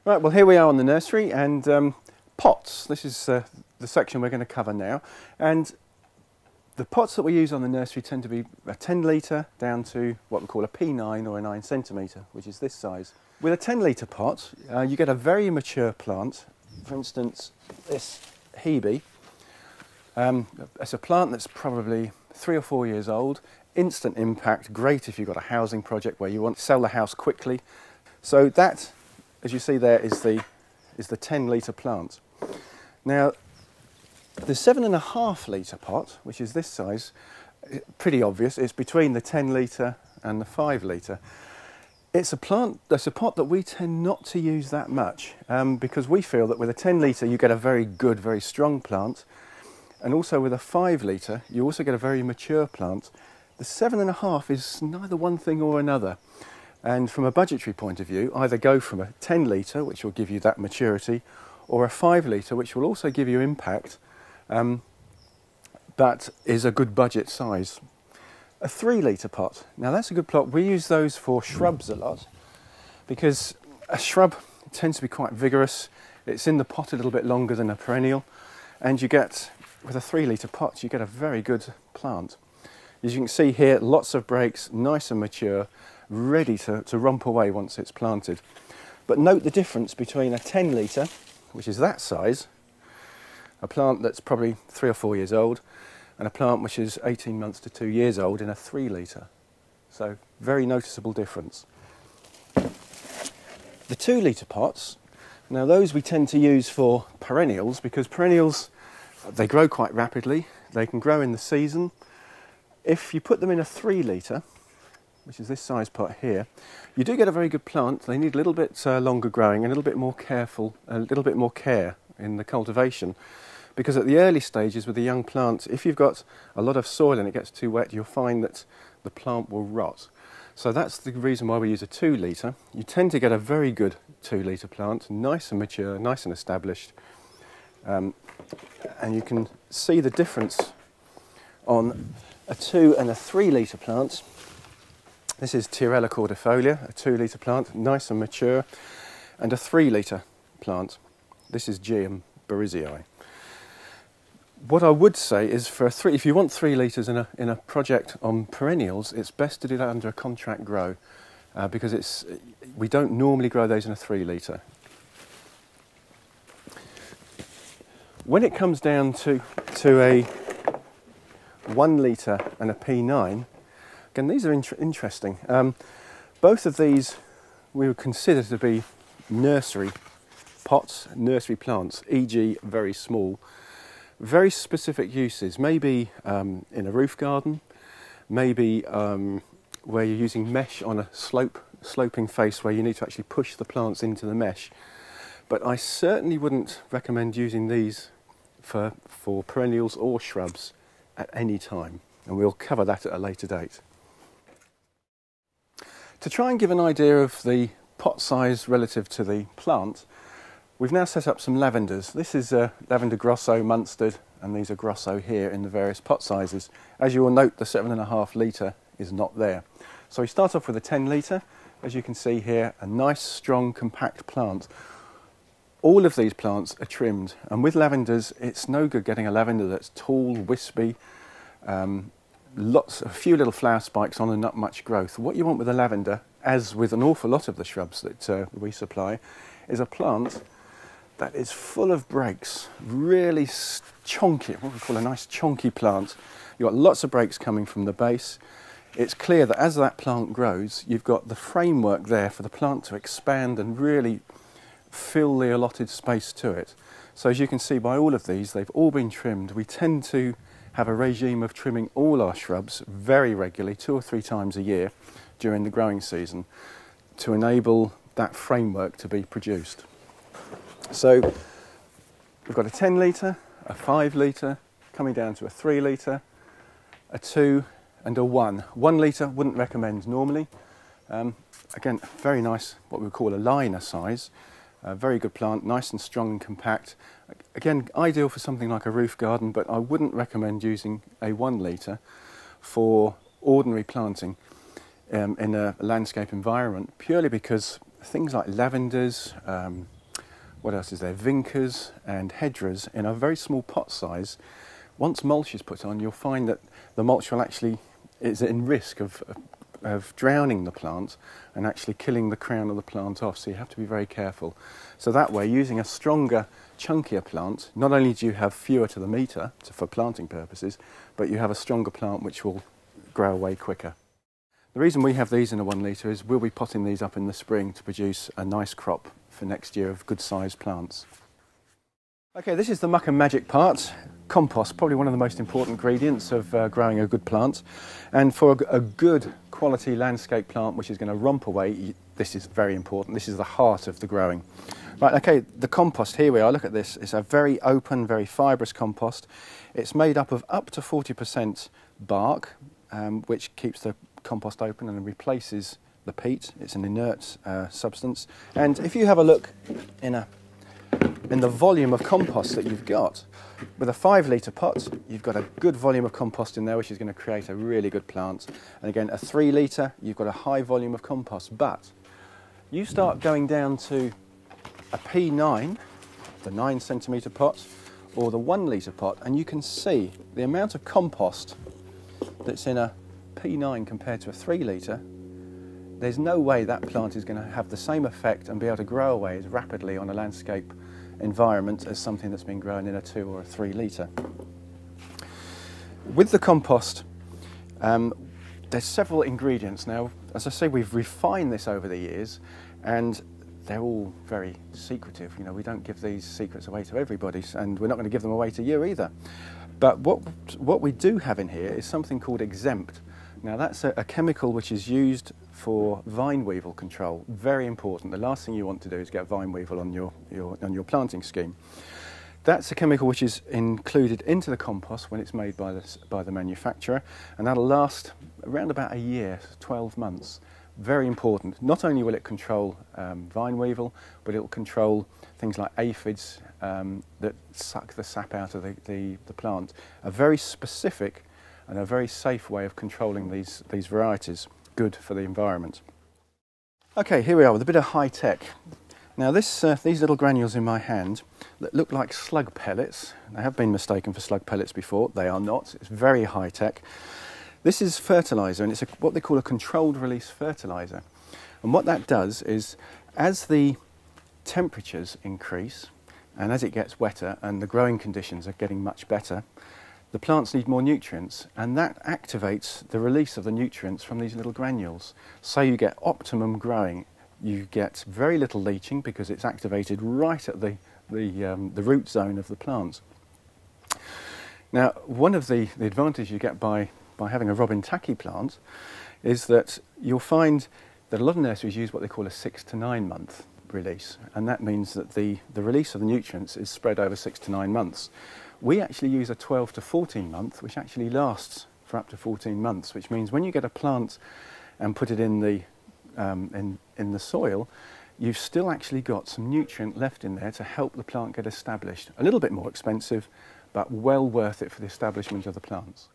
Right, well here we are on the nursery and pots. This is the section we're going to cover now, and the pots that we use on the nursery tend to be a 10 litre down to what we call a P9 or a 9 centimetre, which is this size. With a 10 litre pot you get a very mature plant. For instance, this Hebe, it's a plant that's probably 3 or 4 years old, instant impact, great if you've got a housing project where you want to sell the house quickly. So that, as you see there, is the 10 litre plant. Now, the 7.5 litre pot, which is this size, pretty obvious, it's between the 10 litre and the 5 litre. It's a pot that we tend not to use that much because we feel that with a 10 litre you get a very good, very strong plant, and also with a 5 litre you also get a very mature plant. The 7.5 is neither one thing or another. And from a budgetary point of view, either go from a 10 litre, which will give you that maturity, or a 5 litre, which will also give you impact, but is a good budget size. A 3 litre pot, now that's a good plot. We use those for shrubs a lot, because a shrub tends to be quite vigorous. It's in the pot a little bit longer than a perennial, and you get, with a 3 litre pot, you get a very good plant. As you can see here, lots of breaks, nice and mature, ready to romp away once it's planted. But note the difference between a 10 litre, which is that size, a plant that's probably 3 or 4 years old, and a plant which is 18 months to 2 years old in a 3 litre. So very noticeable difference. The 2 litre pots, now those we tend to use for perennials, because perennials, they grow quite rapidly, they can grow in the season. If you put them in a 3 litre, which is this size pot here, you do get a very good plant. They need a little bit longer growing and a little bit more careful, a little bit more care in the cultivation. Because at the early stages with a young plant, if you've got a lot of soil and it gets too wet, you'll find that the plant will rot. So that's the reason why we use a 2 litre. You tend to get a very good 2 litre plant, nice and mature, nice and established. And you can see the difference on a 2 and a 3 litre plant. This is Tirella cordifolia, a 2 litre plant, nice and mature, and a 3 litre plant. This is Geum berizii. What I would say is if you want 3 litres in a project on perennials, it's best to do that under a contract grow because we don't normally grow those in a 3 litre. When it comes down to a 1 litre and a P9, again, these are interesting. Both of these we would consider to be nursery pots, nursery plants, e.g. very small. Very specific uses, maybe in a roof garden, maybe where you're using mesh on a sloping face where you need to actually push the plants into the mesh. But I certainly wouldn't recommend using these for perennials or shrubs at any time, and we'll cover that at a later date. To try and give an idea of the pot size relative to the plant, we've now set up some lavenders. This is lavender grosso, Munstead, and these are grosso here in the various pot sizes. As you will note, the 7.5 litre is not there. So we start off with a 10 litre. As you can see here, a nice, strong, compact plant. All of these plants are trimmed, and with lavenders, it's no good getting a lavender that's tall, wispy, a few little flower spikes on and not much growth. What you want with a lavender, as with an awful lot of the shrubs that we supply, is a plant that is full of breaks, really chonky, what we call a nice chonky plant. You've got lots of breaks coming from the base. It's clear that as that plant grows, you've got the framework there for the plant to expand and really fill the allotted space to it. So as you can see by all of these, they've all been trimmed. We tend to have a regime of trimming all our shrubs very regularly, 2 or 3 times a year during the growing season, to enable that framework to be produced. So we've got a 10 litre, a 5 litre, coming down to a 3 litre, a 2 and a 1. 1 litre wouldn't recommend normally. Again, very nice, what we would call a liner size. Very good plant, nice and strong and compact. Again, ideal for something like a roof garden, but I wouldn't recommend using a 1 litre for ordinary planting in a landscape environment, purely because things like lavenders, what else is there, vincas and hedgeras in a very small pot size. Once mulch is put on, you'll find that the mulch will actually is in risk of drowning the plant and actually killing the crown of the plant off, so you have to be very careful. So that way, using a stronger, chunkier plant, not only do you have fewer to the metre for planting purposes, but you have a stronger plant which will grow away quicker. The reason we have these in a 1 litre is we'll be potting these up in the spring to produce a nice crop for next year of good sized plants. Okay, this is the muck and magic part. Compost, probably one of the most important ingredients of growing a good plant. And for a good quality landscape plant which is going to romp away, this is very important. This is the heart of the growing. Right, okay, the compost, here we are, look at this. It's a very open, very fibrous compost. It's made up of up to 40% bark, which keeps the compost open and replaces the peat. It's an inert substance. And if you have a look in the volume of compost that you've got, with a 5 litre pot, you've got a good volume of compost in there, which is going to create a really good plant. And again, a 3 litre, you've got a high volume of compost. But you start going down to a P9, the 9 centimetre pot, or the 1 litre pot, and you can see the amount of compost that's in a P9 compared to a 3 litre. There's no way that plant is going to have the same effect and be able to grow away as rapidly on a landscape environment as something that's been grown in a 2 or a 3 litre. With the compost, there's several ingredients. Now, as I say, we've refined this over the years, and they're all very secretive. You know, we don't give these secrets away to everybody, and we're not going to give them away to you either. But what we do have in here is something called exempt. Now, that's a chemical which is used for vine weevil control. Very important. The last thing you want to do is get vine weevil on your planting scheme. That's a chemical which is included into the compost when it's made by the manufacturer, and that'll last around about a year, 12 months. Very important. Not only will it control vine weevil, but it will control things like aphids that suck the sap out of the plant. A very specific and a very safe way of controlling these varieties. Good for the environment. Okay, here we are with a bit of high tech. Now these little granules in my hand that look like slug pellets, they have been mistaken for slug pellets before, they are not, it's very high tech. This is fertiliser, and it's what they call a controlled release fertiliser. And what that does is, as the temperatures increase and as it gets wetter and the growing conditions are getting much better, the plants need more nutrients, and that activates the release of the nutrients from these little granules. So you get optimum growing. You get very little leaching because it's activated right at the root zone of the plant. Now, one of the advantages you get by having a robin Tacchi plant is that you'll find that a lot of nurseries use what they call a 6 to 9 month release, and that means that the release of the nutrients is spread over 6 to 9 months. We actually use a 12 to 14 month, which actually lasts for up to 14 months, which means when you get a plant and put it in the soil, you've still actually got some nutrient left in there to help the plant get established. A little bit more expensive, but well worth it for the establishment of the plants.